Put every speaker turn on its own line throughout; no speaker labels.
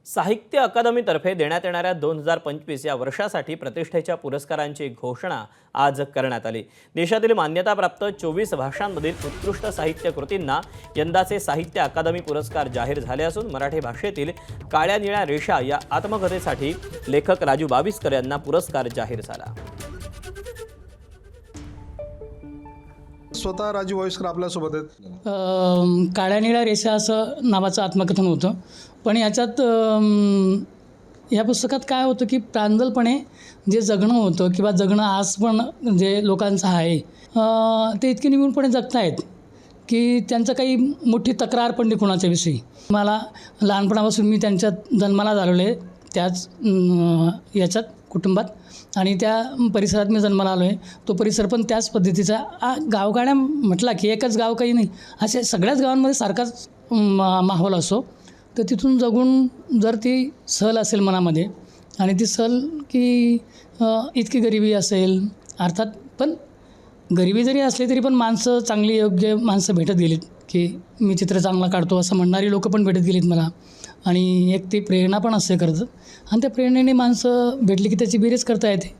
साहित्य अकादमीतर्फे देण्यात येणाऱ्या 2025 या वर्षासाठी प्रतिष्ठेच्या पुरस्कारांची घोषणा आज करण्यात आली। देशातील मान्यताप्राप्त 24 भाषांमधील उत्कृष्ट साहित्य कृतींना यंदाचे साहित्य अकादमी पुरस्कार जाहीर झाले असून मराठी भाषेतील काळ्या निळ्या रेषा या आत्मकथेसाठी लेखक राजू बाविस्कर यांना पुरस्कार जाहीर झाला।
स्वतः राजू बाविस्कर आपल्यासोबत आहेत।
काळ्या निळ्या रेषा असं नावाचं आत्मकथन होतं, पण याच्यात या पुस्तकात काय होतं की प्रांजलपणे जे जगणं होतं किंवा जगणं आज पण जे लोकांचं आहे ते इतके निमूळपणे जगतायत की त्यांचं काही मोठी तक्रार पण नाही कोणाच्या विषयी। मला लहानपणापासून मी त्यांच्यात जन्माला झालेलो आहे, त्याच याच्यात कुटुंबात आणि त्या परिसरात मी जन्माला आलो आहे। तो परिसर पण त्याच पद्धतीचा गावगाड्या म्हटला की एकच गाव काही नाही, अशा सगळ्याच गावांमध्ये सारखाच माहोल असो। तर तिथून जगून जर ती सहल असेल मनामध्ये आणि ती सहल की इतकी गरिबी असेल अर्थात, पण गरिबी जरी असली तरी पण माणसं चांगली योग्य माणसं भेटत गेलीत की मी चित्र चांगला काढतो असं म्हणणारी लोकं पण भेटत गेलीत मला, आणि एक ती प्रेरणा पण असते खरंच। आणि त्या प्रेरणेने माणसं भेटली की त्याची बेरीज करता येते,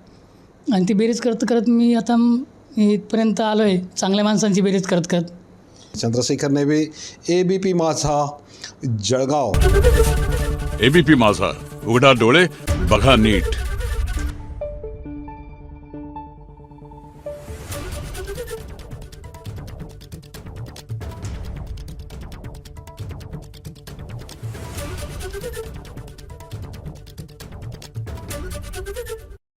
आणि ती बेरीज करत करत मी आता इथपर्यंत आलो आहे, चांगल्या माणसांची बेरीज करत करत।
चंद्रशेखर नेवे, ABP माझा, जळगाव।
ABP माझा, उघडा डोळे बघा नीट।